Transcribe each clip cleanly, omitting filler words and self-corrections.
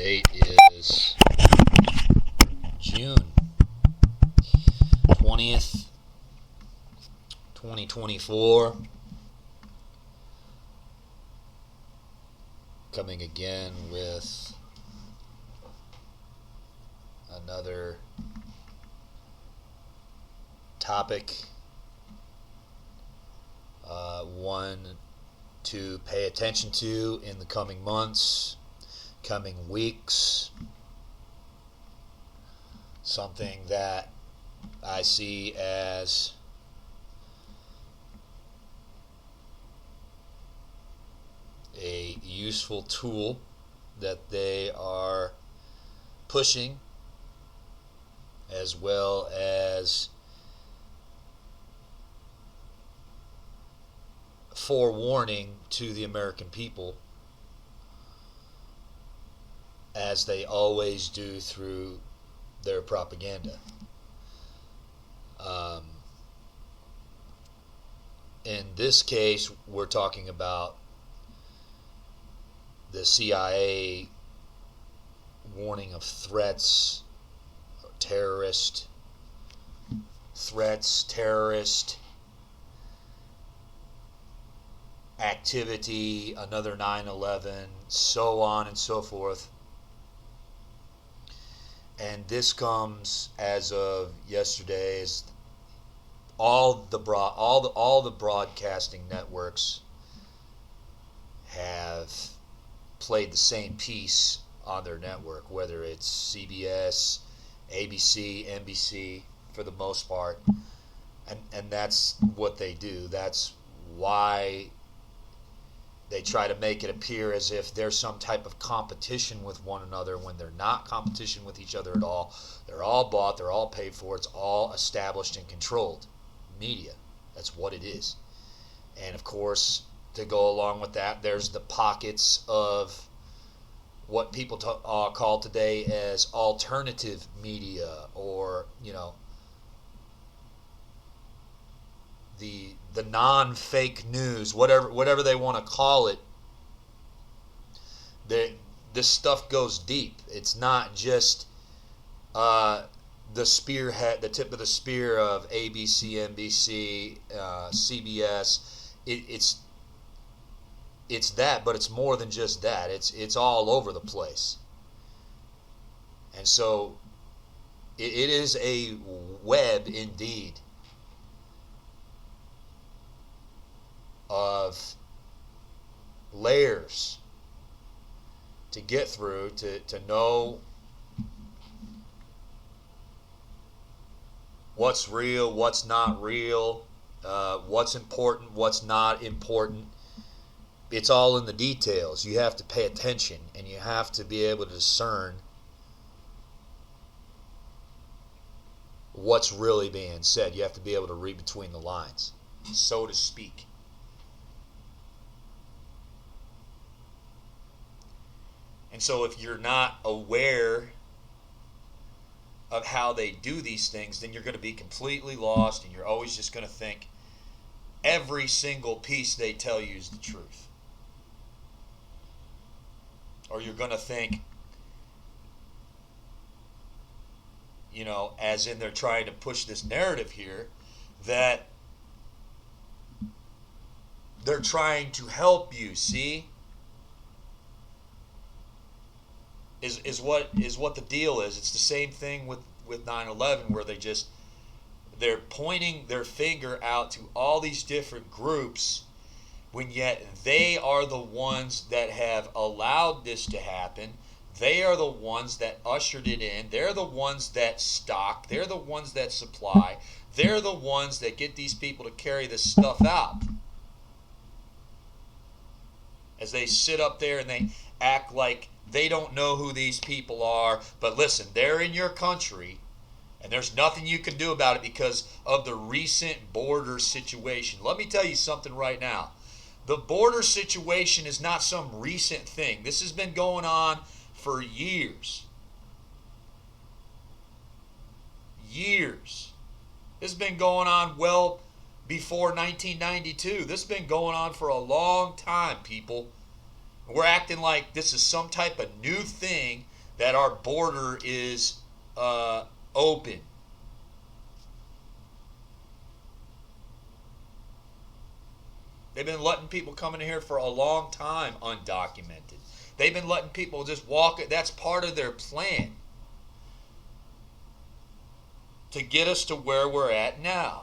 date is June 20th, 2024. Coming again with another topic, one to pay attention to in the coming months, coming weeks. Something that I see as a useful tool that they are pushing, as well as forewarning to the American people, as they always do through their propaganda. In this case, we're talking about the CIA warning of threats, terrorist activity, another 9/11, so on and so forth. And this comes as of yesterday, as all the broadcasting networks have played the same piece on their network, whether it's CBS, ABC, NBC, for the most part. And that's what they do. That's why they try to make it appear as if there's some type of competition with one another, when they're not competition with each other at all. They're all bought, they're all paid for, it's all established and controlled media. That's what it is. And of course, to go along with that, there's the pockets of what people call today as alternative media, or the non-fake news, whatever they want to call it. This stuff goes deep. It's not just the spearhead, the tip of the spear of ABC, NBC, CBS. It's that, but it's more than just that. It's all over the place. And so it is a web indeed of layers to get through, to know what's real, what's not real, what's important, what's not important. It's all in the details. You have to pay attention, and you have to be able to discern what's really being said. You have to be able to read between the lines, so to speak. And so if you're not aware of how they do these things, then you're going to be completely lost, and you're always just going to think every single piece they tell you is the truth. Or you're going to think, as in they're trying to push this narrative here, that they're trying to help you, see? Is what the deal is. It's the same thing with 9/11, where they're pointing their finger out to all these different groups, when yet they are the ones that have allowed this to happen. They are the ones that ushered it in. They're the ones that stock. They're the ones that supply. They're the ones that get these people to carry this stuff out. As they sit up there and they act like they don't know who these people are. But listen, they're in your country, and there's nothing you can do about it because of the recent border situation. Let me tell you something right now. The border situation is not some recent thing. This has been going on for years. Years. This has been going on well before 1992. This has been going on for a long time, people. We're acting like this is some type of new thing that our border is open. They've been letting people come in here for a long time undocumented. They've been letting people just walk. That's part of their plan to get us to where we're at now.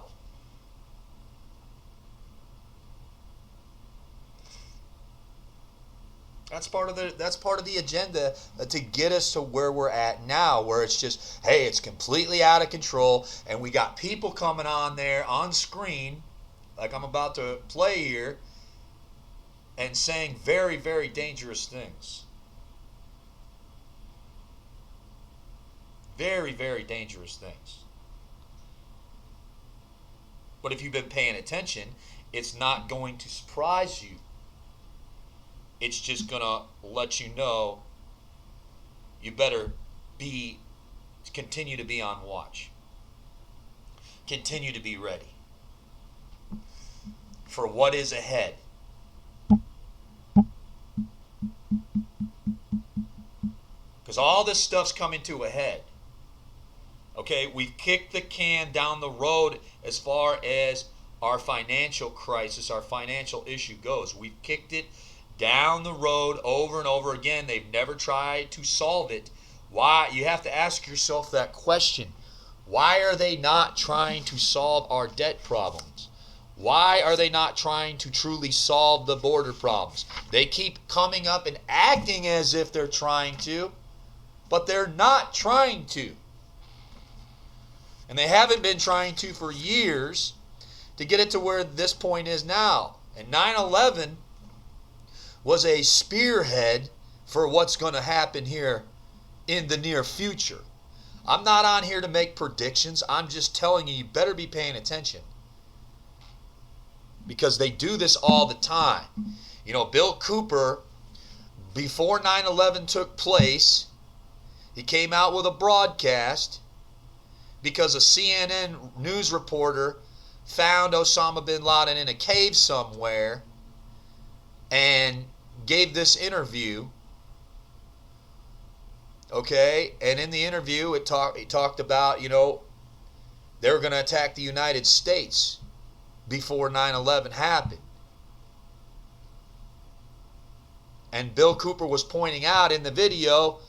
That's part of the agenda to get us to where we're at now, where it's just, hey, it's completely out of control, and we got people coming on there on screen, like I'm about to play here, and saying very, very dangerous things. Very, very dangerous things. But if you've been paying attention, it's not going to surprise you. It's just going to let you know you better continue to be on watch. Continue to be ready for what is ahead. Because all this stuff's coming to a head. Okay, we've kicked the can down the road as far as our financial crisis, our financial issue goes. We've kicked it down the road over and over again. They've never tried to solve it. Why? You have to ask yourself that question. Why are they not trying to solve our debt problems? Why are they not trying to truly solve the border problems? They keep coming up and acting as if they're trying to, but they're not trying to. And they haven't been trying to for years to get it to where this point is now. And 9/11 was a spearhead for what's going to happen here in the near future. I'm not on here to make predictions. I'm just telling you, you better be paying attention. Because they do this all the time. You know, Bill Cooper, before 9/11 took place, he came out with a broadcast because a CNN news reporter found Osama bin Laden in a cave somewhere and gave this interview. Okay, and in the interview it talked about, you know, they were going to attack the United States before 9/11 happened. And Bill Cooper was pointing out in the video,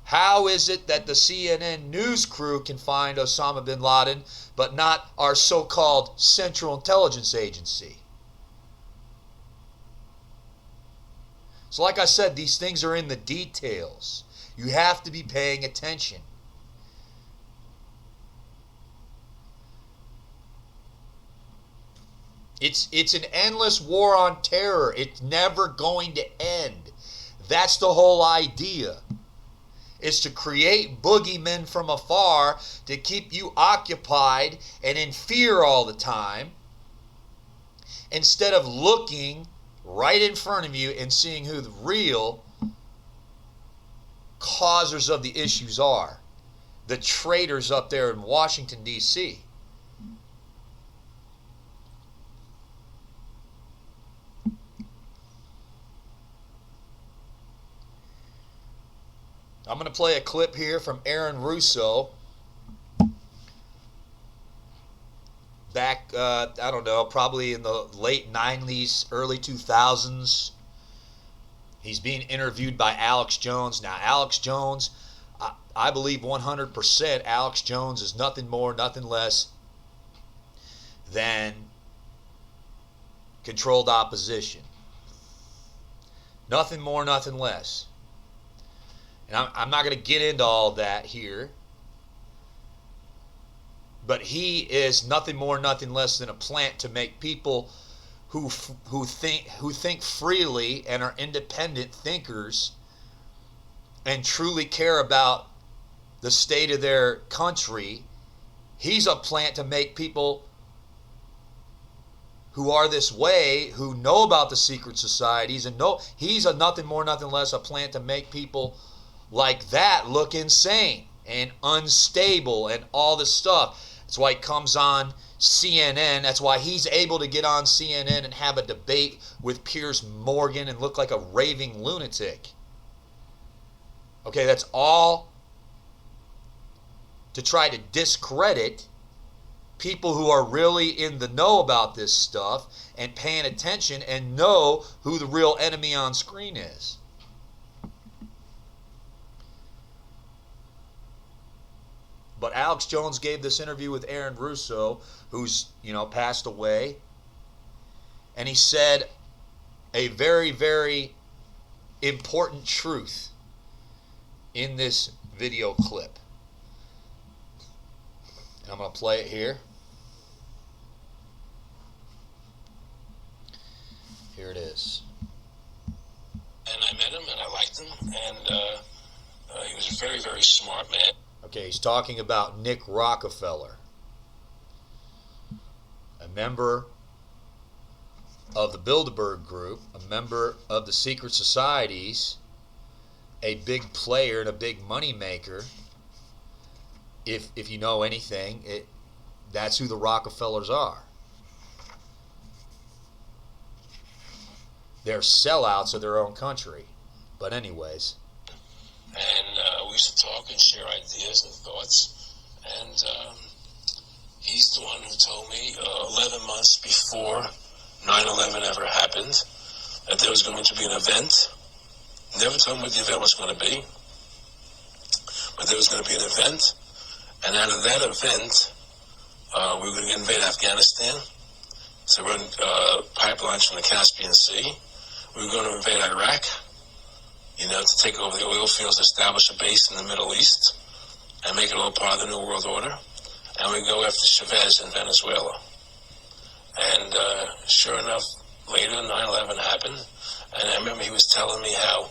how is it that the CNN news crew can find Osama bin Laden, but not our so-called Central Intelligence Agency? So like I said, these things are in the details. You have to be paying attention. It's an endless war on terror. It's never going to end. That's the whole idea. Is to create boogeymen from afar to keep you occupied and in fear all the time, instead of looking right in front of you and seeing who the real causers of the issues are. The traitors up there in Washington, D.C. I'm going to play a clip here from Aaron Russo. Back, I don't know, probably in the late 90s, early 2000s. He's being interviewed by Alex Jones. Now, Alex Jones, I believe 100% Alex Jones is nothing more, nothing less than controlled opposition. Nothing more, nothing less. And I'm not going to get into all that here. But he is nothing more, nothing less than a plant to make people who think freely and are independent thinkers and truly care about the state of their country. He's a plant to make people who are this way, who know about the secret societies, and know he's a nothing more, nothing less a plant to make people like that look insane and unstable and all this stuff. That's why he comes on CNN. That's why he's able to get on CNN and have a debate with Piers Morgan and look like a raving lunatic. Okay, that's all to try to discredit people who are really in the know about this stuff and paying attention and know who the real enemy on screen is. But Alex Jones gave this interview with Aaron Russo, who's, passed away, and he said a very, very important truth in this video clip. And I'm going to play it here. Here it is. And I met him, and I liked him, and he was a very, very smart man. Okay, he's talking about Nick Rockefeller, a member of the Bilderberg Group, a member of the secret societies, a big player and a big money maker. If you know anything, that's who the Rockefellers are. They're sellouts of their own country. But anyways. And we used to talk and share ideas and thoughts. And he's the one who told me 11 months before 9/11 ever happened that there was going to be an event. Never told me what the event was going to be. But there was going to be an event. And out of that event, we were going to invade Afghanistan. So run pipelines from the Caspian Sea. We were going to invade Iraq, to take over the oil fields, establish a base in the Middle East, and make it all part of the New World Order. And we go after Chavez in Venezuela. And sure enough, later 9/11 happened. And I remember he was telling me how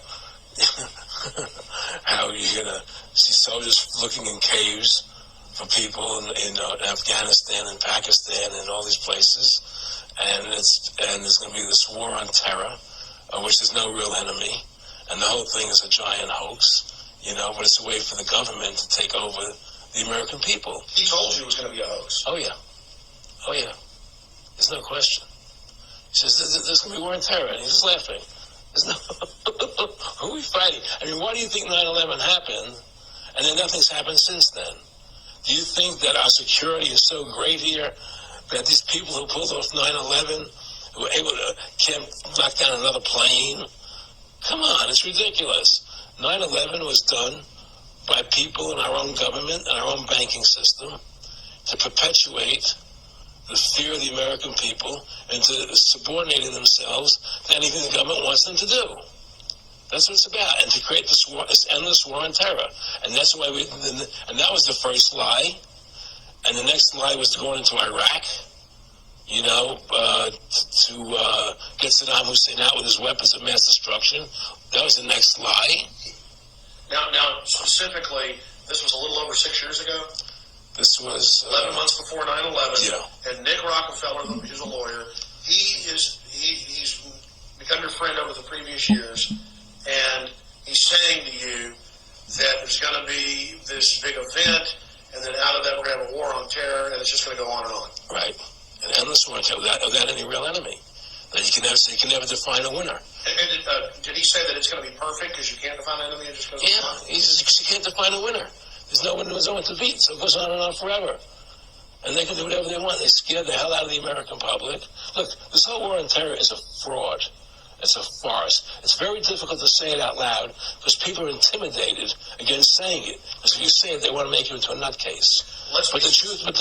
you're going to see soldiers looking in caves for people in Afghanistan and Pakistan and all these places. And there's going to be this war on terror, which there's no real enemy. And the whole thing is a giant hoax, but it's a way for the government to take over the American people. He told you it was going to be a hoax. Oh, yeah. Oh, yeah. There's no question. He says, there's going to be war on terror. And he's just laughing. There's no... Who are we fighting? I mean, why do you think 9/11 happened, and then nothing's happened since then? Do you think that our security is so great here that these people who pulled off 9/11 who were able to can't knock down another plane? Come on, it's ridiculous. 9/11 was done by people in our own government and our own banking system to perpetuate the fear of the American people into subordinating themselves to anything the government wants them to do. That's what it's about, and to create this war, this endless war on terror. And that's why and that was the first lie. And the next lie was to go into Iraq, to get Saddam Hussein out with his weapons of mass destruction. That was the next lie. Now, specifically, this was a little over 6 years ago. This was 11 months before 9/11. Yeah. And Nick Rockefeller, who's a lawyer, he's become your friend over the previous years, and he's saying to you that there's going to be this big event, and then out of that we're going to have a war on terror, and it's just going to go on and on. Right. An endless war on terror without any real enemy. That you can never define a winner. And did he say that it's going to be perfect because you can't define an enemy? It just goes on? He says you can't define a winner. There's no one to beat, so it goes on and on forever. And they can do whatever they want. They scare the hell out of the American public. Look, this whole war on terror is a fraud. It's a farce. It's very difficult to say it out loud because people are intimidated against saying it. Because if you say it, they want to make you into a nutcase. But the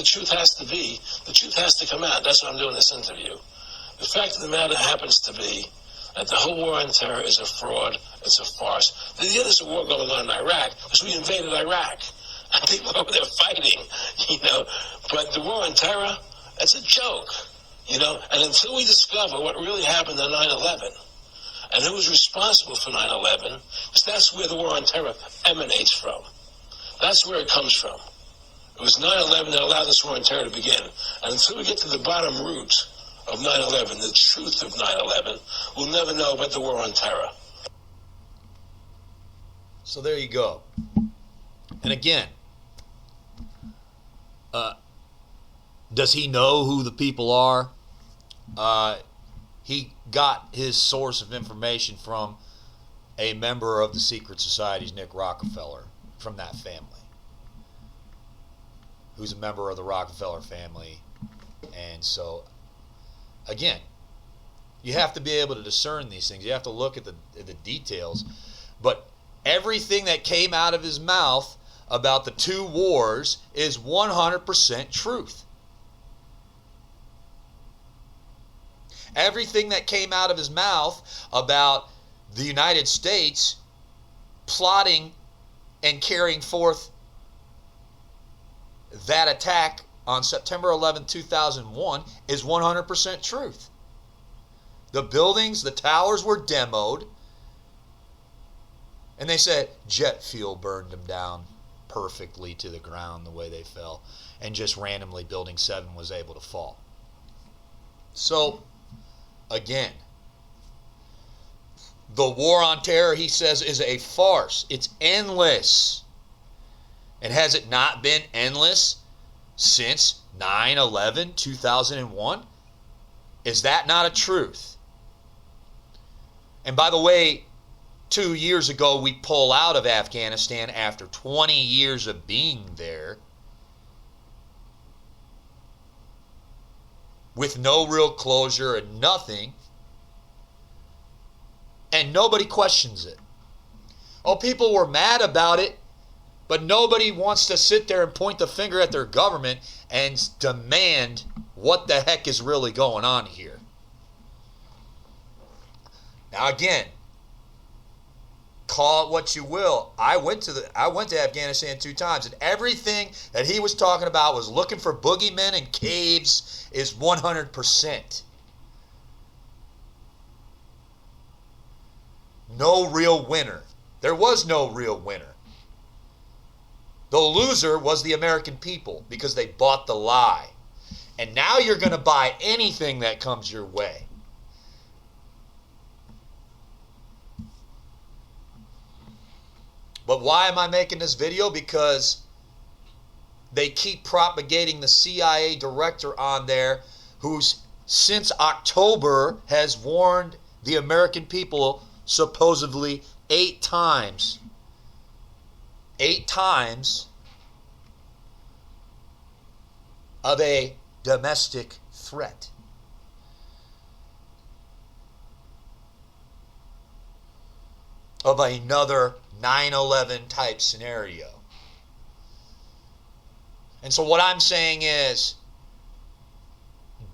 truth has to come out. That's why I'm doing this interview. The fact of the matter happens to be that the whole war on terror is a fraud. It's a farce. There's a war going on in Iraq because we invaded Iraq. And people over there fighting, But the war on terror, it's a joke, And until we discover what really happened on 9/11 and who was responsible for 9/11, because that's where the war on terror emanates from. That's where it comes from. It was 9/11 that allowed this war on terror to begin. And until we get to the bottom root of 9/11, the truth of 9/11, we'll never know about the war on terror. So there you go. And again, does he know who the people are? He got his source of information from a member of the secret societies, Nick Rockefeller, from that family, who's a member of the Rockefeller family. And so, again, you have to be able to discern these things. You have to look at the details. But everything that came out of his mouth about the two wars is 100% truth. Everything that came out of his mouth about the United States plotting and carrying forth that attack on September 11, 2001 is 100% truth. The buildings, the towers were demoed, and they said jet fuel burned them down perfectly to the ground the way they fell, and just randomly Building 7 was able to fall. So, again, the war on terror, he says, is a farce. It's endless. And has it not been endless since 9/11, 2001? Is that not a truth? And by the way, 2 years ago, we pull out of Afghanistan after 20 years of being there with no real closure and nothing. And nobody questions it. Oh, people were mad about it, but nobody wants to sit there and point the finger at their government and demand what the heck is really going on here. Now again, call it what you will. I went to Afghanistan 2 times, and everything that he was talking about was looking for boogeymen and caves is 100%. No real winner. There was no real winner. The loser was the American people because they bought the lie. And now you're going to buy anything that comes your way. But why am I making this video? Because they keep propagating the CIA director on there who's since October has warned the American people supposedly 8 times. 8 times of a domestic threat. Of another 9/11 type scenario. And so what I'm saying is,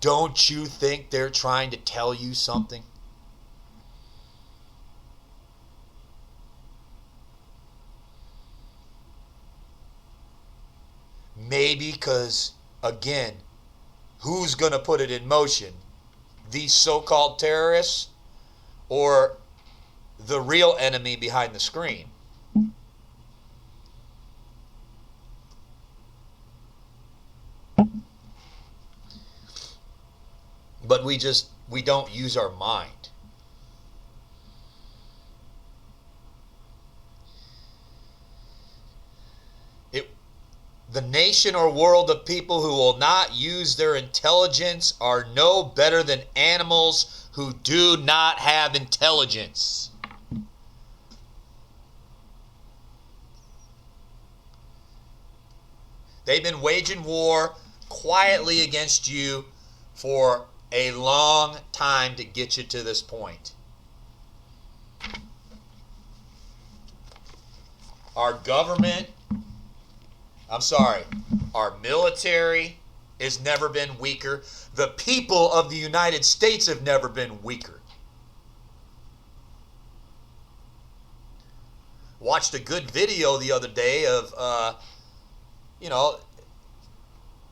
don't you think they're trying to tell you something? Maybe because, again, who's going to put it in motion? These so-called terrorists or the real enemy behind the screen? But we don't use our mind. The nation or world of people who will not use their intelligence are no better than animals who do not have intelligence. They've been waging war quietly against you for a long time to get you to this point. Our government, our military has never been weaker. The people of the United States have never been weaker. Watched a good video the other day of,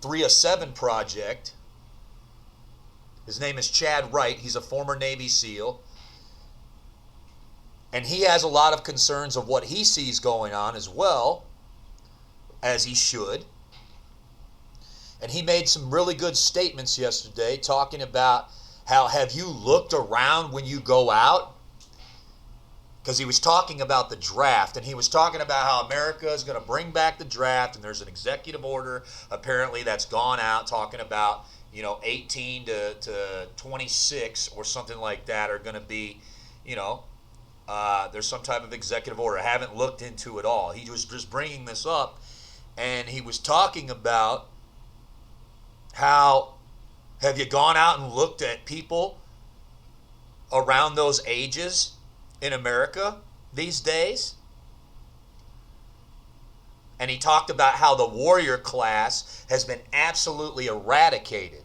307 Project. His name is Chad Wright. He's a former Navy SEAL. And he has a lot of concerns of what he sees going on as well, as he should. And he made some really good statements yesterday talking about how, have you looked around when you go out? Because he was talking about the draft, and he was talking about how America is going to bring back the draft, and there's an executive order apparently that's gone out talking about 18 to 26 or something like that are going to be, there's some type of executive order. I haven't looked into it all. He was just bringing this up, and he was talking about how, have you gone out and looked at people around those ages in America these days? And he talked about how the warrior class has been absolutely eradicated,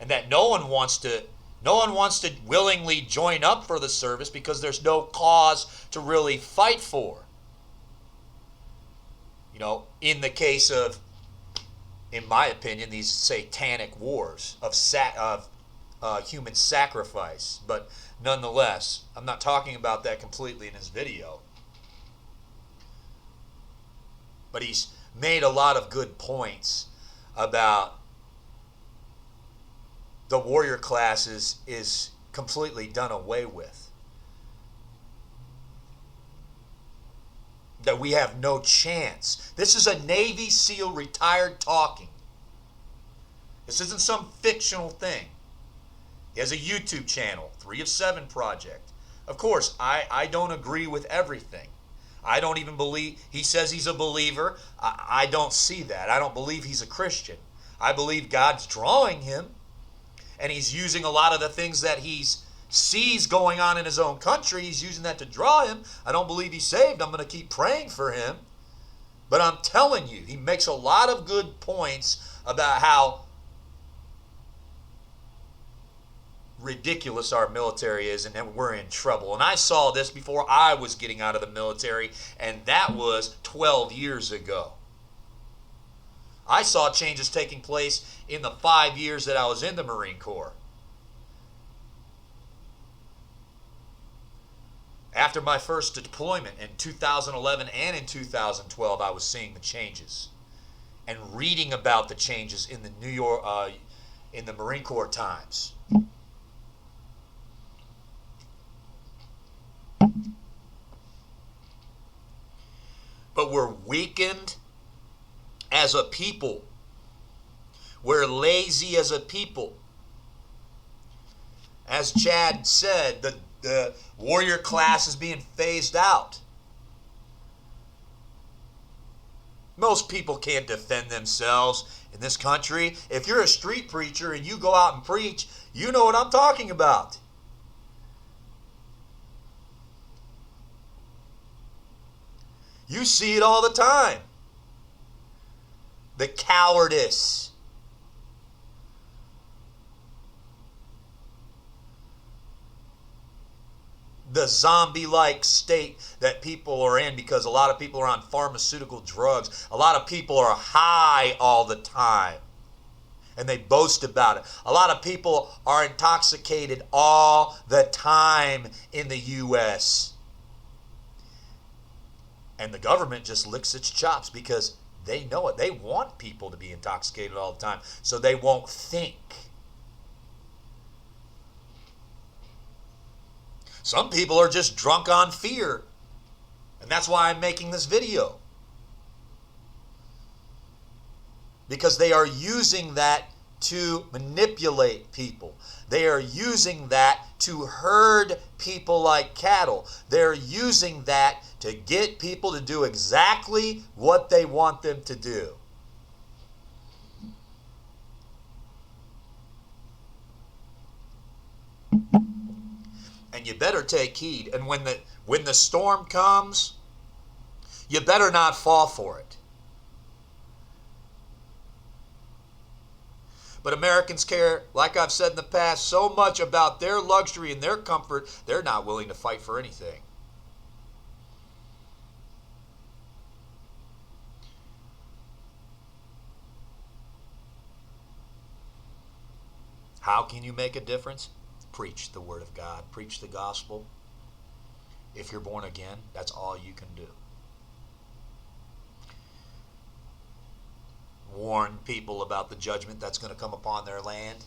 and that no one wants to willingly join up for the service because there's no cause to really fight for. You know, in the case of, in my opinion, these satanic wars of human sacrifice. But nonetheless, I'm not talking about that completely in his video. But he's made a lot of good points about the warrior classes is completely done away with. That we have no chance. This is a Navy SEAL retired talking. This isn't some fictional thing. He has a YouTube channel, 3 of 7 Project. Of course, I don't agree with everything. I don't even believe, he says he's a believer. I don't see that. I don't believe he's a Christian. I believe God's drawing him, and he's using a lot of the things that he sees going on in his own country. He's using that to draw him. I don't believe he's saved. I'm going to keep praying for him. But I'm telling you, he makes a lot of good points about how ridiculous our military is, and that we're in trouble. And I saw this before I was getting out of the military, and that was 12 years ago. I saw changes taking place in the 5 years that I was in the Marine Corps. After my first deployment in 2011 and in 2012, I was seeing the changes and reading about the changes in the in the Marine Corps Times. But we're weakened as a people. We're lazy as a people. As Chad said, the warrior class is being phased out. Most people can't defend themselves in this country. If you're a street preacher and you go out and preach, you know what I'm talking about. You see it all the time. The cowardice. The zombie-like state that people are in because a lot of people are on pharmaceutical drugs. A lot of people are high all the time, and they boast about it. A lot of people are intoxicated all the time in the U.S., and the government just licks its chops because they know it. They want people to be intoxicated all the time so they won't think. Some people are just drunk on fear. And that's why I'm making this video. Because they are using that to manipulate people. They are using that to herd people like cattle. They're using that to get people to do exactly what they want them to do. And you better take heed. And when the storm comes, you better not fall for it. But Americans care, like I've said in the past, so much about their luxury and their comfort, they're not willing to fight for anything. How can you make a difference? Preach the Word of God. Preach the gospel. If you're born again, that's all you can do. Warn people about the judgment that's going to come upon their land.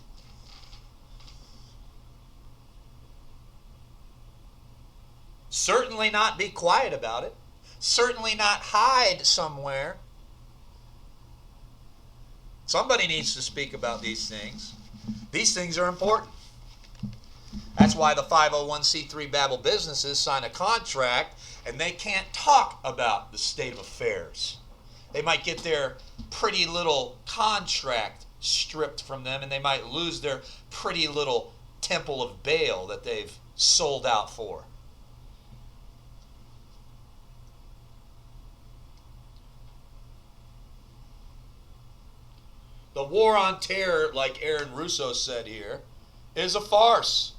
Certainly not be quiet about it. Certainly not hide somewhere. Somebody needs to speak about these things. These things are important. That's why the 501c3 Babel businesses sign a contract and they can't talk about the state of affairs. They might get their pretty little contract stripped from them, and they might lose their pretty little temple of Baal that they've sold out for. The war on terror, like Aaron Russo said here, is a farce.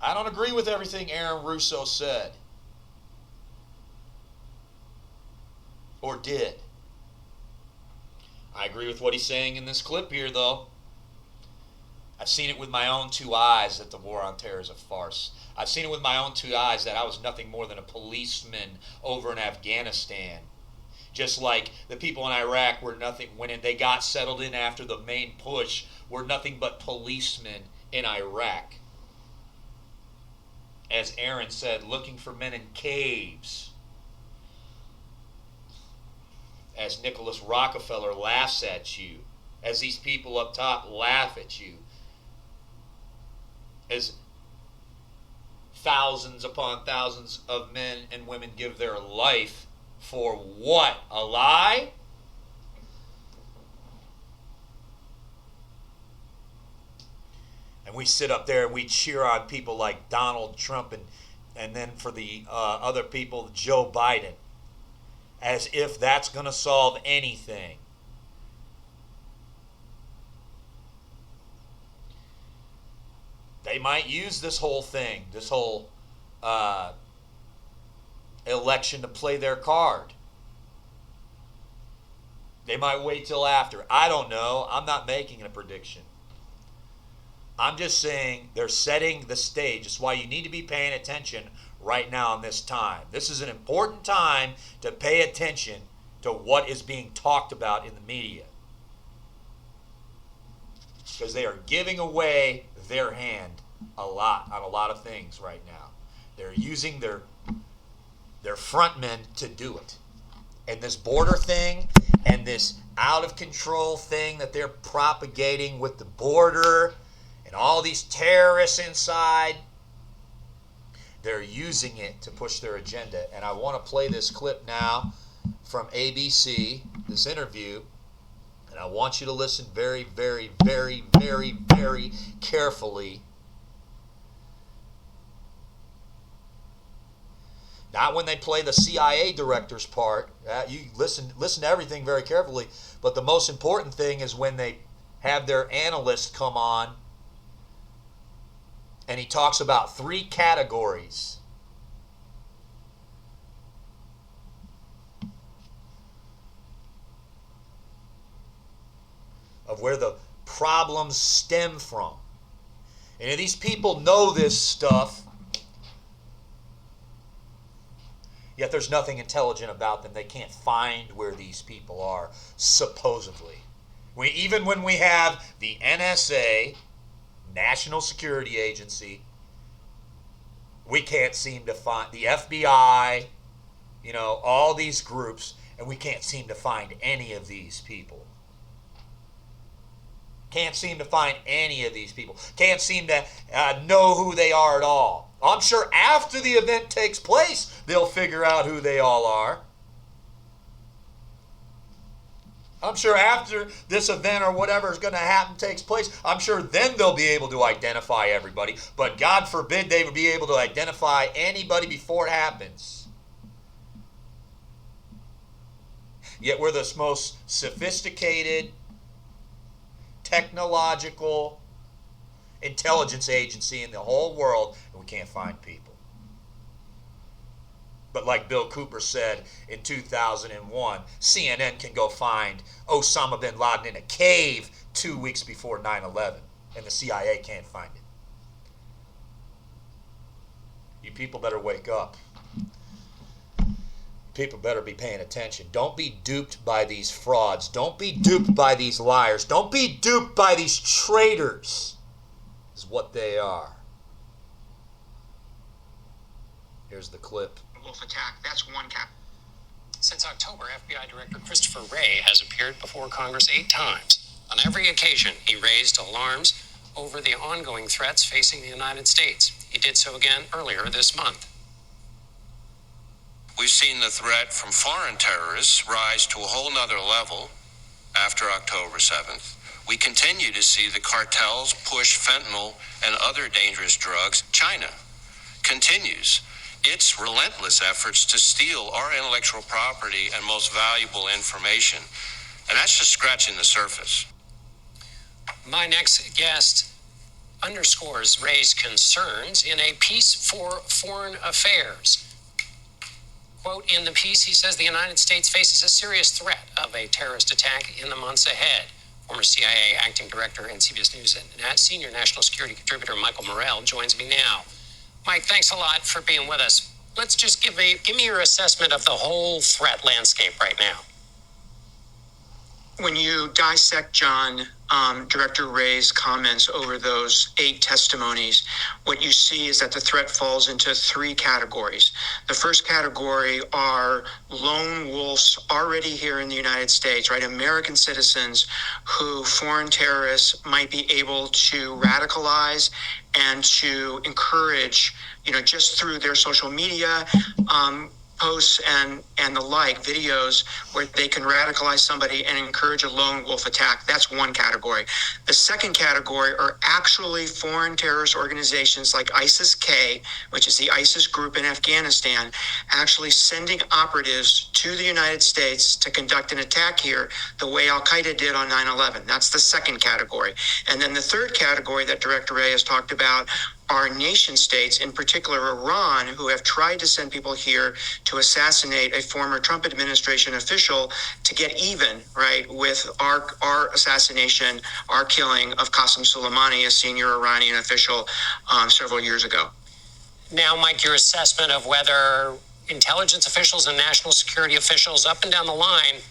I don't agree with everything Aaron Russo said or did. I agree with what he's saying in this clip here, though. I've seen it with my own two eyes that the war on terror is a farce. I've seen it with my own two eyes that I was nothing more than a policeman over in Afghanistan. Just like the people in Iraq were nothing, when they got settled in after the main push, were nothing but policemen in Iraq. As Aaron said, looking for men in caves. As Nicholas Rockefeller laughs at you. As these people up top laugh at you. As thousands upon thousands of men and women give their life for what? A lie? And we sit up there and we cheer on people like Donald Trump and then for the other people, Joe Biden, as if that's going to solve anything. They might use this whole thing, this whole election to play their card. They might wait till after. I don't know. I'm not making a prediction. I'm just saying they're setting the stage. That's why you need to be paying attention right now in this time. This is an important time to pay attention to what is being talked about in the media. Because they are giving away their hand a lot on a lot of things right now. They're using their frontmen to do it. And this border thing and this out of control thing that they're propagating with the border and all these terrorists inside, they're using it to push their agenda. And I want to play this clip now from ABC, this interview, and I want you to listen very, very, very, very, very carefully. Not when they play the CIA director's part. You listen to everything very carefully. But the most important thing is when they have their analyst come on and he talks about 3 categories. Of where the problems stem from. And if these people know this stuff, yet there's nothing intelligent about them. They can't find where these people are, supposedly. Even when we have the NSA, National Security Agency, we can't seem to find the FBI, all these groups, and we can't seem to find any of these people. Can't seem to find any of these people. Can't seem to know who they are at all. I'm sure after the event takes place, they'll figure out who they all are. I'm sure after this event or whatever is going to happen takes place, I'm sure then they'll be able to identify everybody. But God forbid they would be able to identify anybody before it happens. Yet we're the most sophisticated, technological intelligence agency in the whole world, and we can't find people. But like Bill Cooper said in 2001, CNN can go find Osama bin Laden in a cave 2 weeks before 9/11, and the CIA can't find it. You people better wake up. People better be paying attention. Don't be duped by these frauds. Don't be duped by these liars. Don't be duped by these traitors. Is what they are. Here's the clip. Wolf attack. That's one cap. Since October, FBI Director Christopher Wray has appeared before Congress 8 times. On every occasion, he raised alarms over the ongoing threats facing the United States. He did so again earlier this month. We've seen the threat from foreign terrorists rise to a whole nother level after October 7th. We continue to see the cartels push fentanyl and other dangerous drugs. China continues its relentless efforts to steal our intellectual property and most valuable information. And that's just scratching the surface. My next guest underscores Ray's concerns in a piece for Foreign Affairs. Quote, in the piece, he says the United States faces a serious threat of a terrorist attack in the months ahead. Former CIA acting director and CBS News and senior national security contributor Michael Morrell joins me now. Mike, thanks a lot for being with us. Let's just give me your assessment of the whole threat landscape right now. When you dissect John, Director Ray's comments over those 8 testimonies, what you see is that the threat falls into 3 categories. The first category are lone wolves already here in the United States, right? American citizens who foreign terrorists might be able to radicalize and to encourage, just through their social media, posts and the like, videos where they can radicalize somebody and encourage a lone wolf attack. That's one category. The second category are actually foreign terrorist organizations like ISIS-K, which is the ISIS group in Afghanistan, actually sending operatives to the United States to conduct an attack here the way Al-Qaeda did on 9/11. That's the second category. And then the third category that Director Ray has talked about are nation states, in particular Iran, who have tried to send people here to assassinate a former Trump administration official to get even, right, with our assassination, our killing of Qasem Soleimani, a senior Iranian official, several years ago. Now, Mike, your assessment of whether intelligence officials and national security officials up and down the line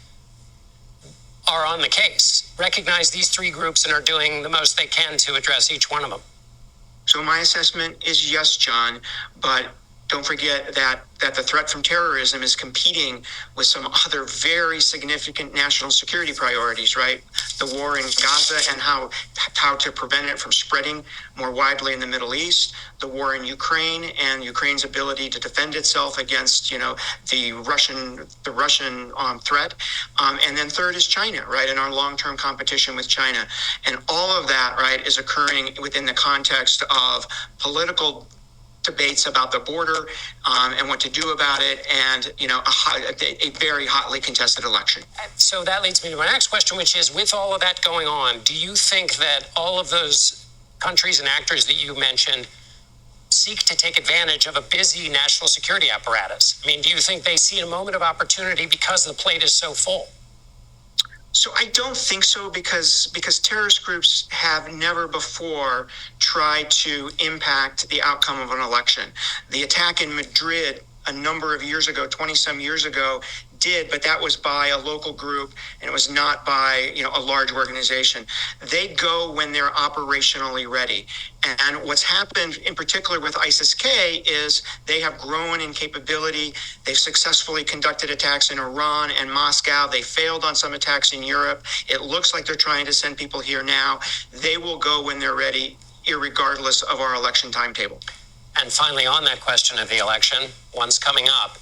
are on the case, recognize these 3 groups and are doing the most they can to address each one of them. So my assessment is yes, John, but don't forget that the threat from terrorism is competing with some other very significant national security priorities, right? The war in Gaza and how to prevent it from spreading more widely in the Middle East, the war in Ukraine and Ukraine's ability to defend itself against, the Russian threat. And then third is China, right? And our long-term competition with China. And all of that, right, is occurring within the context of political debates about the border and what to do about it, and a very hotly contested election. So that leads me to my next question, which is, with all of that going on, do you think that all of those countries and actors that you mentioned seek to take advantage of a busy national security apparatus? I mean, do you think they see a moment of opportunity because the plate is so full? So I don't think so, because terrorist groups have never before tried to impact the outcome of an election. The attack in Madrid a number of years ago, 20-some years ago, did, but that was by a local group, and it was not by a large organization. They go when they're operationally ready. And what's happened in particular with ISIS-K is they have grown in capability. They've successfully conducted attacks in Iran and Moscow. They failed on some attacks in Europe. It looks like they're trying to send people here now. They will go when they're ready, irregardless of our election timetable. And finally, on that question of the election, one's coming up.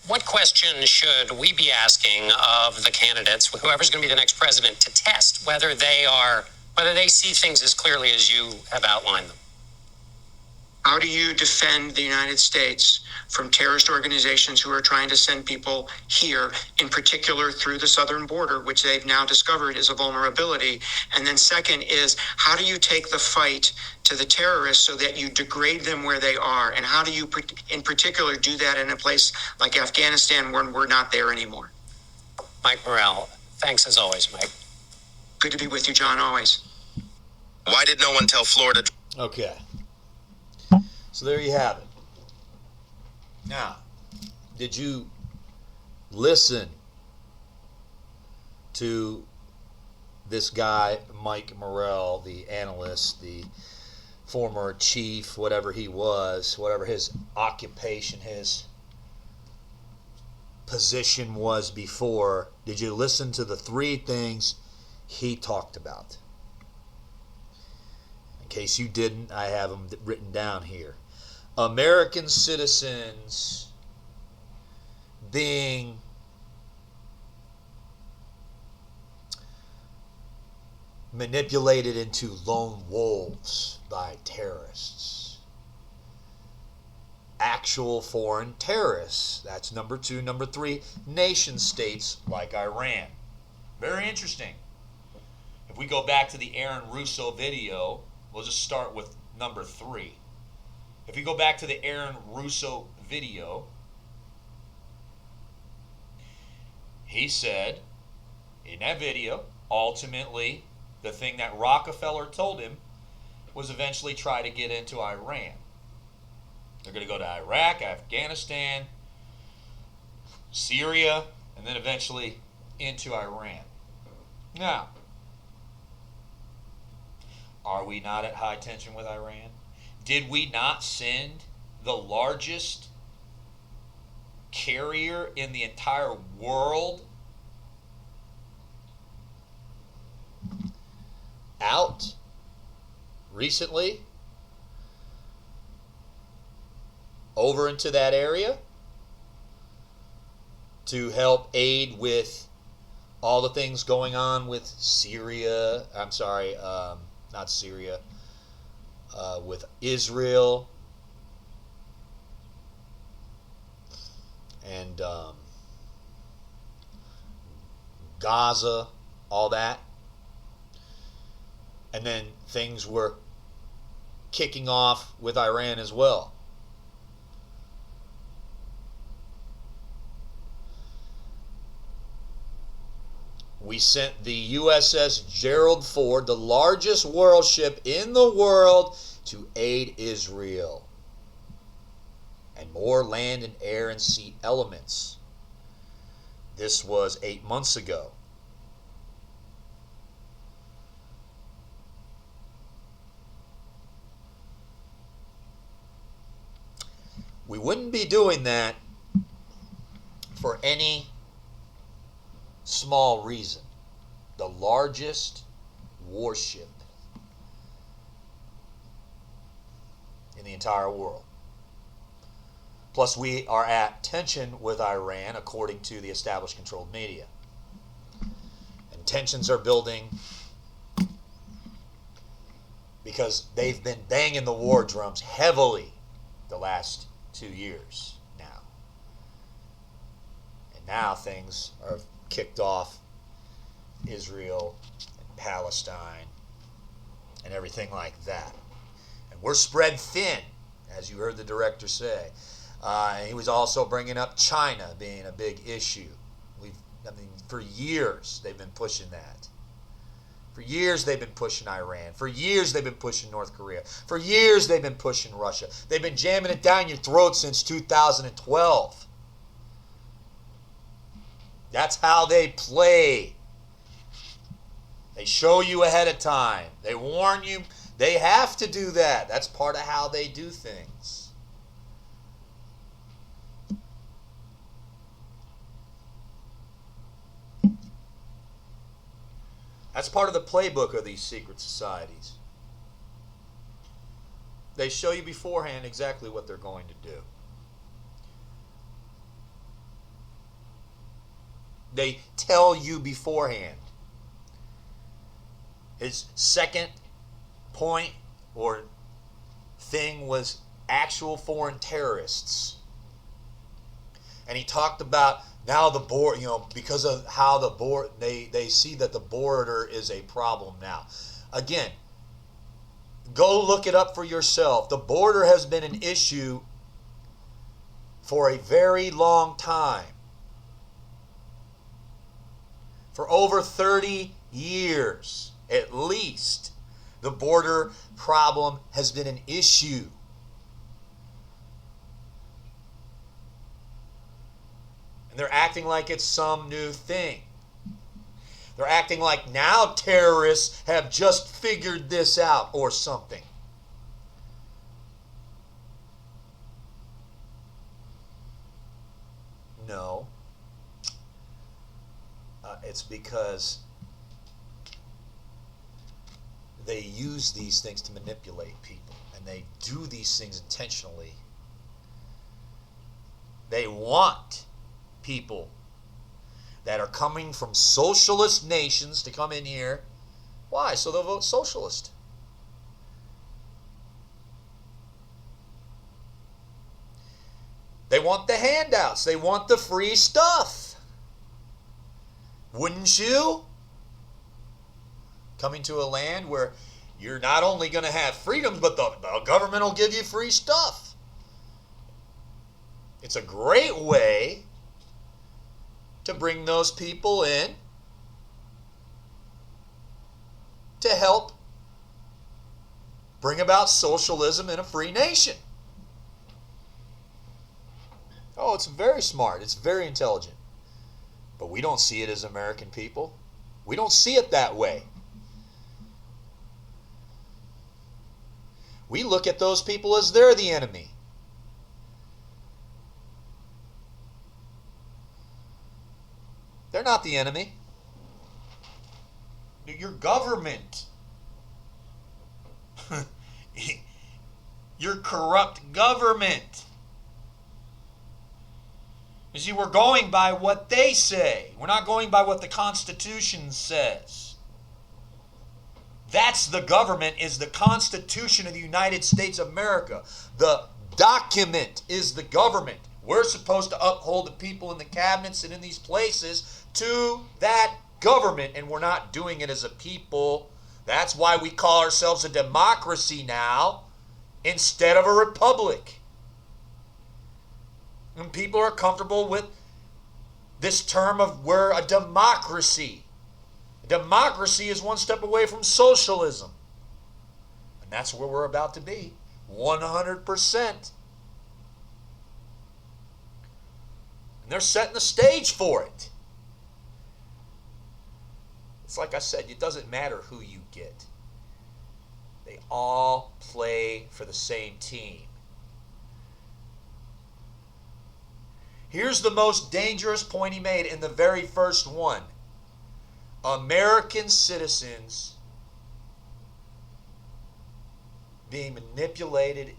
What question should we be asking of the candidates, whoever's going to be the next president, to test whether they see things as clearly as you have outlined them? How do you defend the United States from terrorist organizations who are trying to send people here, in particular through the southern border, which they've now discovered is a vulnerability? And then second is, how do you take the fight to the terrorists so that you degrade them where they are? And how do you, in particular, do that in a place like Afghanistan when we're not there anymore? Mike Morrell, thanks as always, Mike. Good to be with you, John, always. Why did no one tell Florida? Okay. So there you have it. Now, did you listen to this guy, Mike Morrell, the analyst, the former chief, whatever he was, whatever his occupation, his position was before? Did you listen to the 3 things he talked about? case you didn't, I have them written down here. American citizens being manipulated into lone wolves by terrorists. Actual foreign terrorists. That's number 2. Number 3, nation states like Iran. Very interesting. If we go back to the Aaron Russo video, we'll just start with number 3. If you go back to the Aaron Russo video, he said in that video, ultimately, the thing that Rockefeller told him was eventually try to get into Iran. They're going to go to Iraq, Afghanistan, Syria, and then eventually into Iran. Now, are we not at high tension with Iran? Did we not send the largest carrier in the entire world out recently over into that area to help aid with all the things going on with Syria? I'm sorry, not Syria, with Israel and Gaza, all that. And then things were kicking off with Iran as well. We sent the USS Gerald Ford, the largest world ship in the world, to aid Israel. And more land and air and sea elements. This was 8 months ago. We wouldn't be doing that for any small reason. The largest warship in the entire world. Plus, we are at tension with Iran, according to the established controlled media. And tensions are building because they've been banging the war drums heavily the last 2 years now. And now things are kicked off. Israel and Palestine and everything like that. And we're spread thin, as you heard the director say. He was also bringing up China being a big issue. For years they've been pushing that. For years they've been pushing Iran. For years they've been pushing North Korea. For years they've been pushing Russia. They've been jamming it down your throat since 2012. That's how they play. They show you ahead of time. They warn you. They have to do that. That's part of how they do things. That's part of the playbook of these secret societies. They show you beforehand exactly what they're going to do. They tell you beforehand. His second point or thing was actual foreign terrorists. And he talked about now the border, because of how the border, they see that the border is a problem now. Again, go look it up for yourself. The border has been an issue for a very long time. For over 30 years, at least, the border problem has been an issue. And they're acting like it's some new thing. They're acting like now terrorists have just figured this out or something. No. It's because they use these things to manipulate people, and they do these things intentionally. They want people that are coming from socialist nations to come in here. Why? So they'll vote socialist. They want the handouts. They want the free stuff. Wouldn't you? Coming to a land where you're not only going to have freedoms, but the government will give you free stuff. It's a great way to bring those people in to help bring about socialism in a free nation. Oh, it's very smart. It's very intelligent. But we don't see it as American people. We don't see it that way. We look at those people as they're the enemy. They're not the enemy. Your government. Your corrupt government. You see, we're going by what they say. We're not going by what the Constitution says. That's the government, is the Constitution of the United States of America. The document is the government. We're supposed to uphold the people in the cabinets and in these places to that government, and we're not doing it as a people. That's why we call ourselves a democracy now instead of a republic. And people are comfortable with this term of we're a democracy. Democracy is one step away from socialism. And that's where we're about to be. 100%. And they're setting the stage for it. It's like I said, it doesn't matter who you get. They all play for the same team. Here's the most dangerous point he made in the very first one. American citizens being manipulated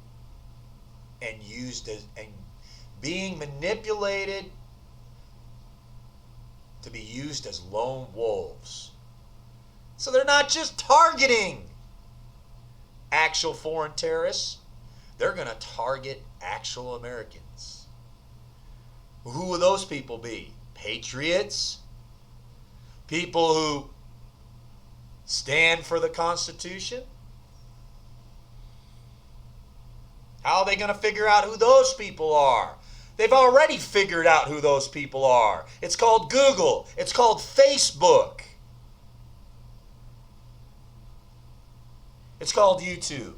and used as, and being manipulated to be used as lone wolves. So they're not just targeting actual foreign terrorists, they're going to target actual Americans. Who will those people be? Patriots? People who stand for the Constitution? How are they going to figure out who those people are? They've already figured out who those people are. It's called Google. It's called Facebook. It's called YouTube.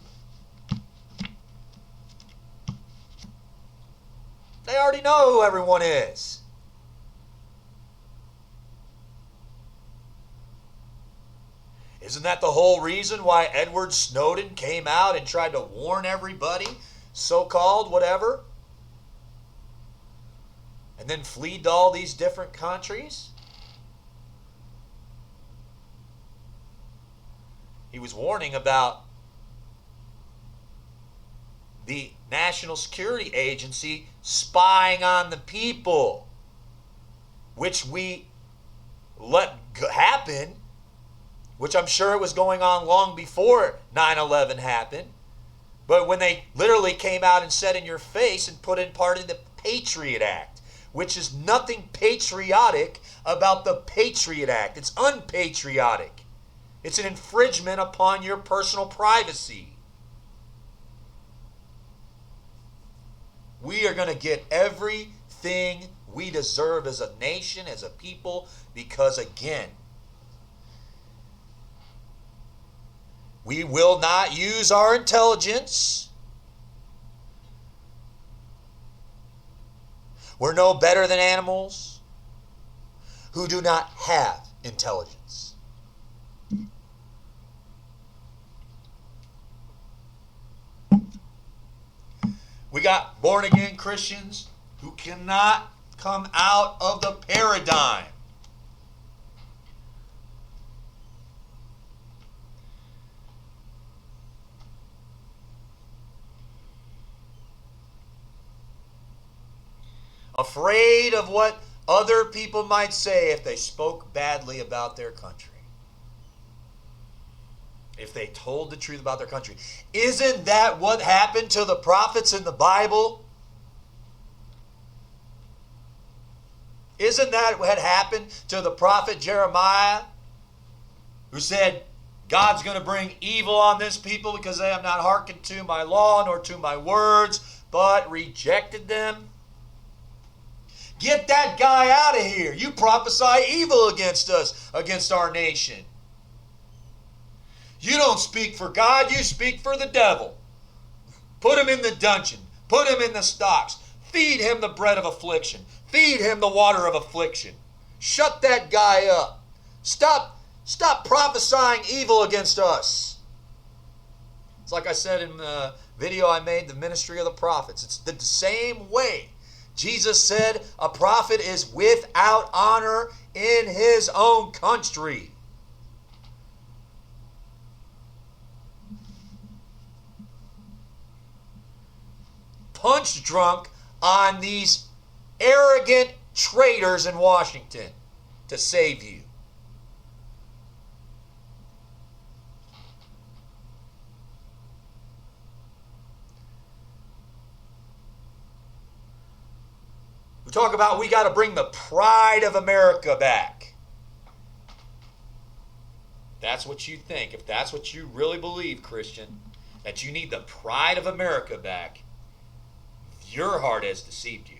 They already know who everyone is. Isn't that the whole reason why Edward Snowden came out and tried to warn everybody, so-called whatever, and then fled to all these different countries? He was warning about the National Security Agency spying on the people, which we let happen, which I'm sure it was going on long before 9/11 happened. But when they literally came out and said in your face and put in part of the Patriot Act, which is nothing patriotic about the Patriot Act. It's unpatriotic. It's an infringement upon your personal privacy. We are going to get everything we deserve as a nation, as a people, because again, we will not use our intelligence. We're no better than animals who do not have intelligence. We got born-again Christians who cannot come out of the paradigm. afraid of what other people might say if they spoke badly about their country, if they told the truth about their country. Isn't that what happened to the prophets in the Bible? Isn't that what happened to the prophet Jeremiah, who said, God's going to bring evil on this people because they have not hearkened to my law nor to my words, but rejected them? Get that guy out of here. You prophesy evil against us, against our nation. You don't speak for God, you speak for the devil. Put him in the dungeon. Put him in the stocks. Feed him the bread of affliction. Feed him the water of affliction. Shut that guy up. Stop prophesying evil against us. It's like I said in the video I made, The Ministry of the Prophets. It's the same way. Jesus said a prophet is without honor in his own country. Punch drunk on these arrogant traitors in Washington to save you. We talk about we got to bring the pride of America back. That's what you think. If that's what you really believe, Christian, that you need the pride of America back, your heart has deceived you.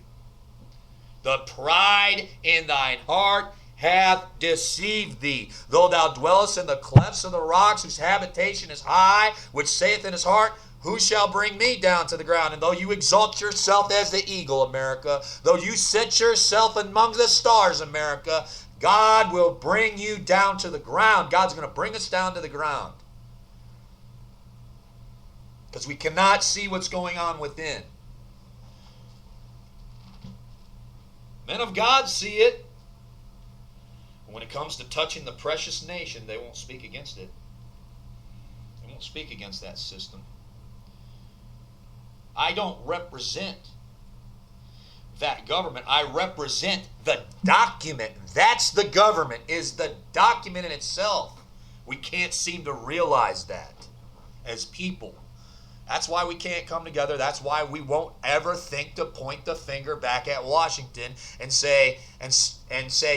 The pride in thine heart hath deceived thee. Though thou dwellest in the clefts of the rocks, whose habitation is high, which saith in his heart, who shall bring me down to the ground? And though you exalt yourself as the eagle, America, though you set yourself among the stars, America, God will bring you down to the ground. God's going to bring us down to the ground. Because we cannot see what's going on within. Men of God see it. When it comes to touching the precious nation, they won't speak against it. They won't speak against that system. I don't represent that government. I represent the document. That's the government, is the document in itself. We can't seem to realize that as people. That's why we can't come together. That's why we won't ever think to point the finger back at Washington and say,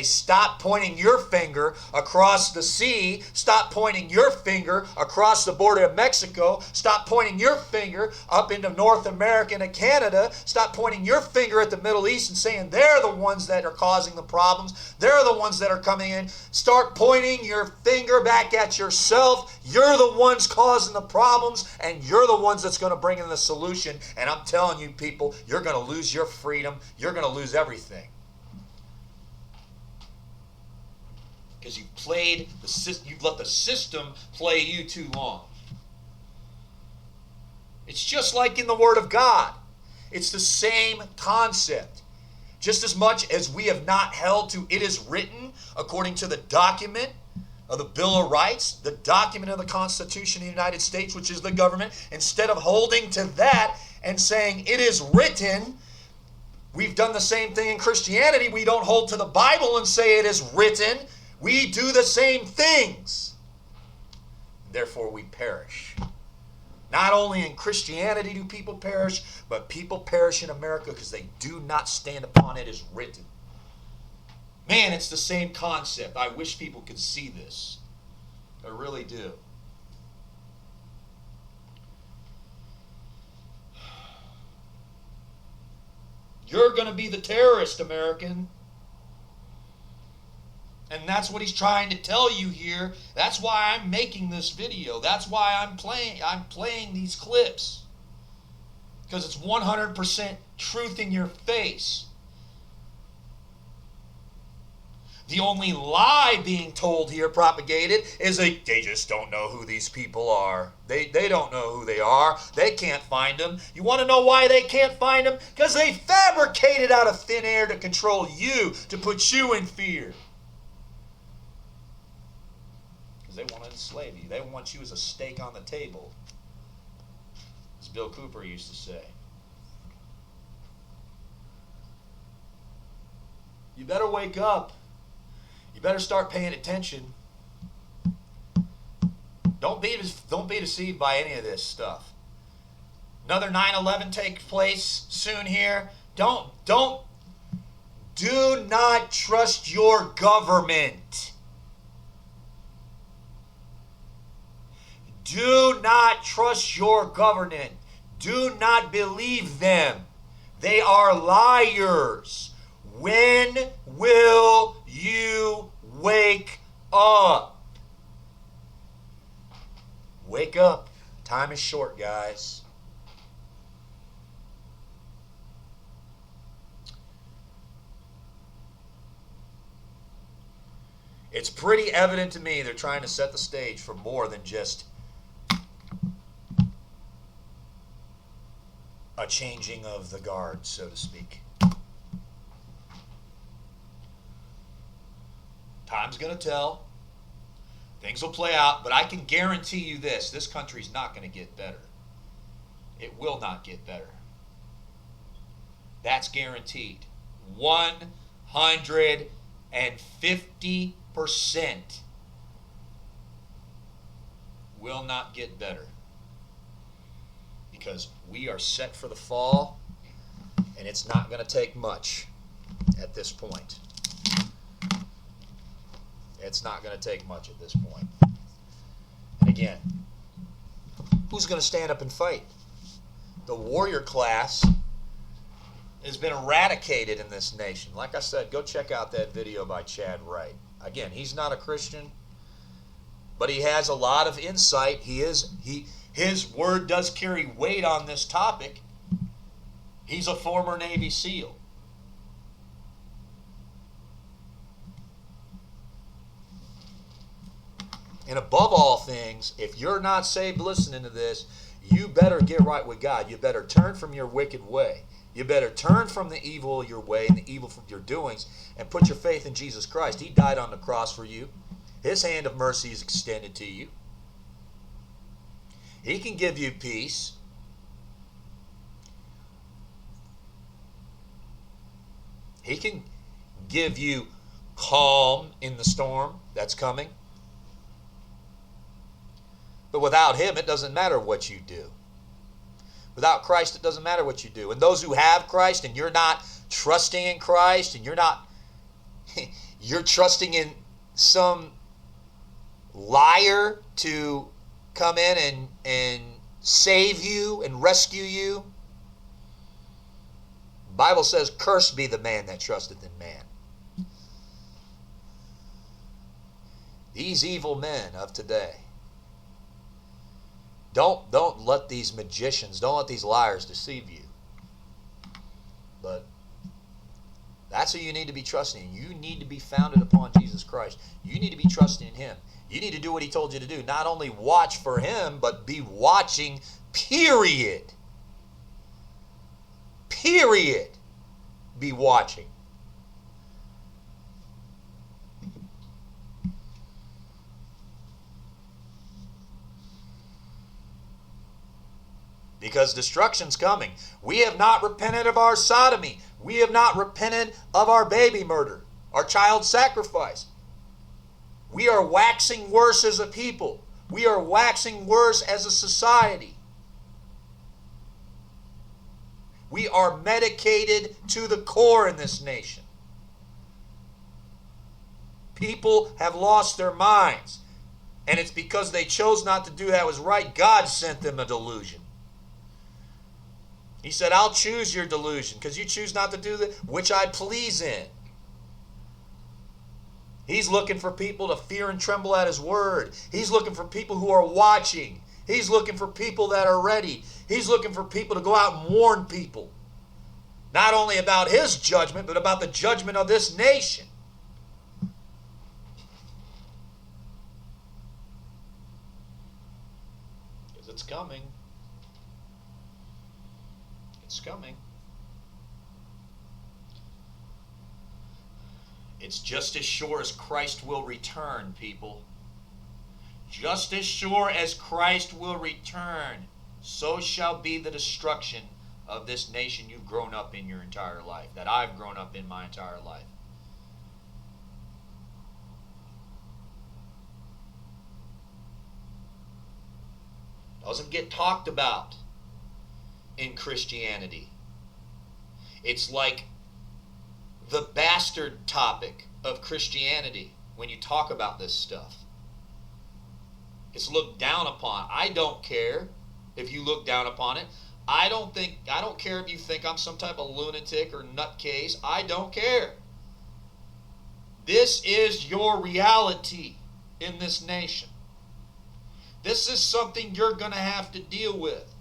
stop pointing your finger across the sea. Stop pointing your finger across the border of Mexico. Stop pointing your finger up into North America and Canada. Stop pointing your finger at the Middle East and saying they're the ones that are causing the problems. They're the ones that are coming in. Start pointing your finger back at yourself. You're the ones causing the problems, and you're the ones that's going to bring in the solution. And I'm telling you, people, you're going to lose your freedom. You're going to lose everything. Because you've let the system play you too long. It's just like in the Word of God. It's the same concept. Just as much as we have not held to it is written according to the document of the Bill of Rights, the document of the Constitution of the United States, which is the government, instead of holding to that and saying it is written, we've done the same thing in Christianity. We don't hold to the Bible and say it is written. We do the same things. Therefore, we perish. Not only in Christianity do people perish, but people perish in America because they do not stand upon it as written. Man, it's the same concept. I wish people could see this. I really do. You're going to be the terrorist, American. And that's what he's trying to tell you here. That's why I'm making this video. That's why I'm playing these clips. Because it's 100% truth in your face. The only lie being told here, propagated, is they just don't know who these people are. They don't know who they are. They can't find them. You want to know why they can't find them? Because they fabricated out of thin air to control you, to put you in fear. They want to enslave you. They want you as a steak on the table, as Bill Cooper used to say. You better wake up. You better start paying attention. Don't be deceived by any of this stuff. Another 9/11 takes place soon here. Do not trust your government. Do not trust your government. Do not believe them. They are liars. When will you wake up? Wake up. Time is short, guys. It's pretty evident to me they're trying to set the stage for more than just a changing of the guard, so to speak. Time's going to tell. Things will play out, but I can guarantee you this country's not going to get better. It will not get better. That's guaranteed. 150% will not get better. Because we are set for the fall, and it's not going to take much at this point. It's not going to take much at this point. And again, who's going to stand up and fight? The warrior class has been eradicated in this nation. Like I said, go check out that video by Chad Wright. Again, he's not a Christian, but he has a lot of insight. His word does carry weight on this topic. He's a former Navy SEAL. And above all things, if you're not saved listening to this, you better get right with God. You better turn from your wicked way. You better turn from the evil of your way and the evil of your doings and put your faith in Jesus Christ. He died on the cross for you. His hand of mercy is extended to you. He can give you peace. He can give you calm in the storm that's coming. But without Him, it doesn't matter what you do. Without Christ, it doesn't matter what you do. And those who have Christ and you're not trusting in Christ and you're trusting in some liar to come in and save you and rescue you. The Bible says, cursed be the man that trusteth in man. These evil men of today. Don't let these magicians, don't let these liars deceive you. But that's who you need to be trusting in. You need to be founded upon Jesus Christ. You need to be trusting in Him. You need to do what He told you to do. Not only watch for Him, but be watching, period. Period. Be watching. Because destruction's coming. We have not repented of our sodomy. We have not repented of our baby murder, our child sacrifice. We are waxing worse as a people. We are waxing worse as a society. We are medicated to the core in this nation. People have lost their minds. And it's because they chose not to do that was right. God sent them a delusion. He said, I'll choose your delusion because you choose not to do that which I please in. He's looking for people to fear and tremble at His word. He's looking for people who are watching. He's looking for people that are ready. He's looking for people to go out and warn people. Not only about His judgment, but about the judgment of this nation. Because it's coming. It's coming. It's just as sure as Christ will return, people. Just as sure as Christ will return, so shall be the destruction of this nation you've grown up in your entire life, that I've grown up in my entire life. Doesn't get talked about in Christianity. It's like the bastard topic of Christianity when you talk about this stuff. It's looked down upon. I don't care if you look down upon it. I don't care if you think I'm some type of lunatic or nutcase. I don't care. This is your reality in this nation. This is something you're going to have to deal with.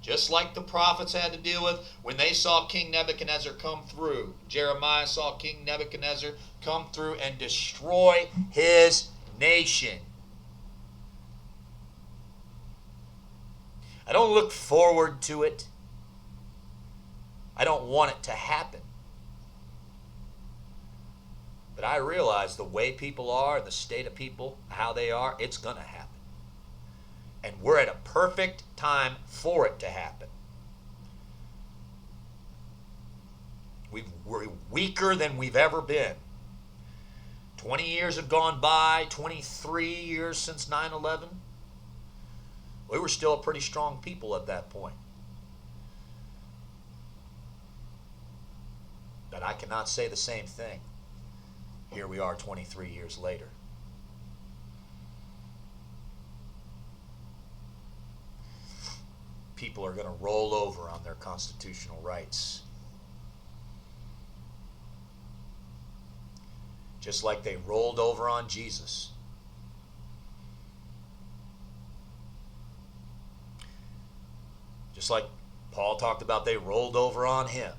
Just like the prophets had to deal with when they saw King Nebuchadnezzar come through. Jeremiah saw King Nebuchadnezzar come through and destroy his nation. I don't look forward to it. I don't want it to happen. But I realize the way people are, the state of people, how they are, it's going to happen. And we're at a perfect time for it to happen. We're weaker than we've ever been. 20 years have gone by, 23 years since 9/11. We were still a pretty strong people at that point. But I cannot say the same thing. Here we are 23 years later. People are going to roll over on their constitutional rights. Just like they rolled over on Jesus. Just like Paul talked about, they rolled over on him.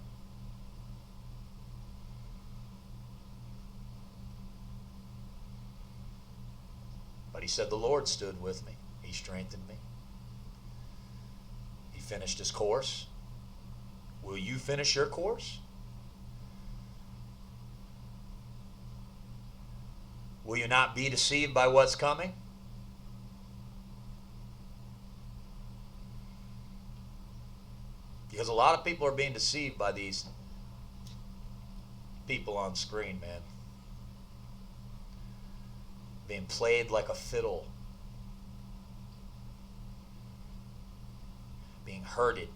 But he said, the Lord stood with me. He strengthened me. He finished his course. Will you finish your course? Will you not be deceived by what's coming? Because a lot of people are being deceived by these people on screen, man. Being played like a fiddle. Being herded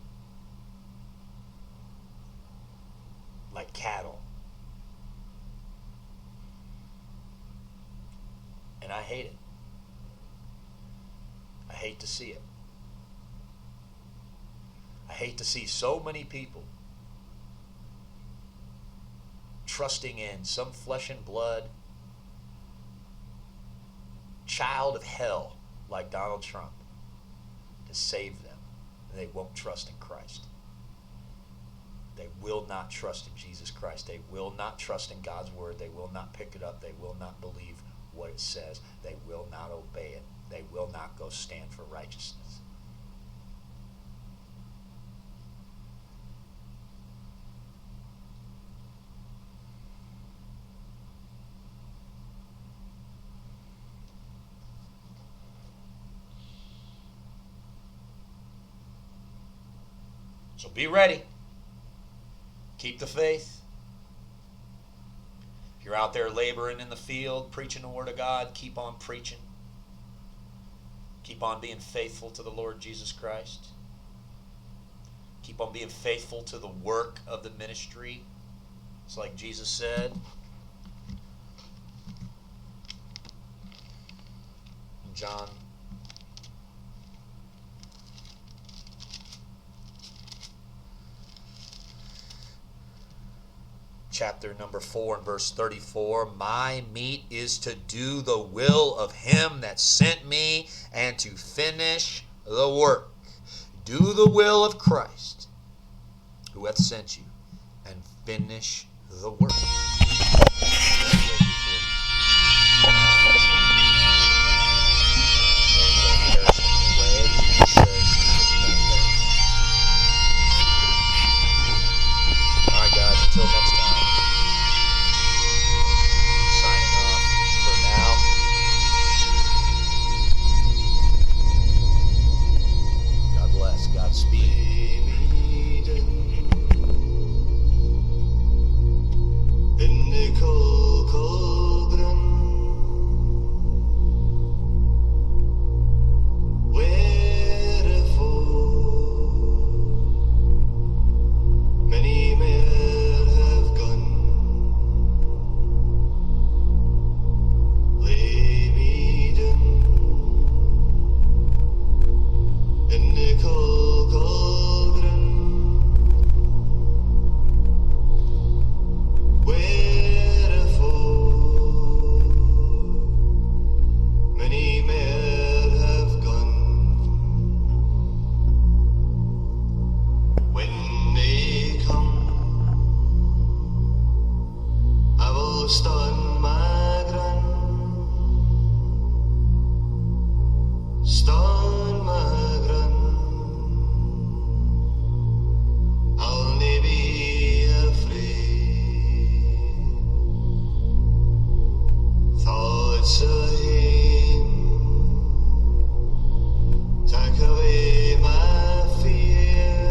like cattle. And I hate it. I hate to see it. I hate to see so many people trusting in some flesh and blood child of hell like Donald Trump to save them. They won't trust in Christ. They will not trust in Jesus Christ. They will not trust in God's word. They will not pick it up. They will not believe what it says. They will not obey it. They will not go stand for righteousness. So be ready. Keep the faith. If you're out there laboring in the field, preaching the word of God, keep on preaching. Keep on being faithful to the Lord Jesus Christ. Keep on being faithful to the work of the ministry. It's like Jesus said in John chapter number 4 and verse 34, my meat is to do the will of him that sent me and to finish the work. Do the will of Christ who hath sent you and finish the work. All right, guys, until next time. Where Stan magran, I'll never be afraid. Thoughts of him take away my fear.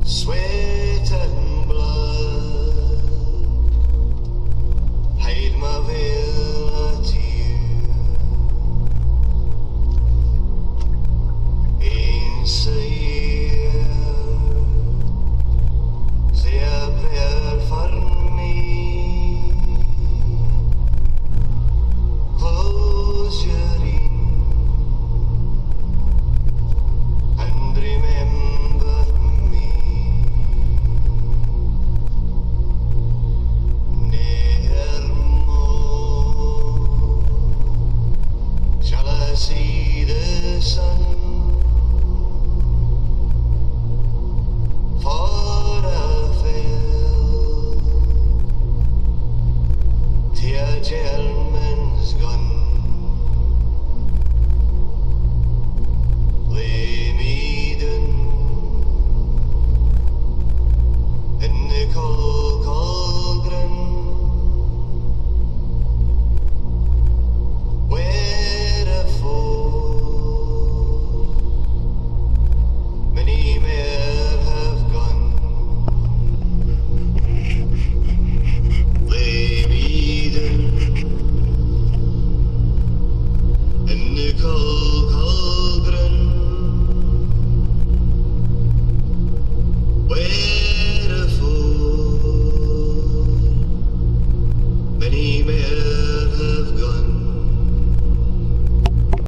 Sweat and blood hide my veil to you. Eens een year, say a prayer for me. Close your eyes and remember me. Ne'er more shall I see the sun, for I fell to a German's gun. Lay me down in the cold cauldron, where I fought many men.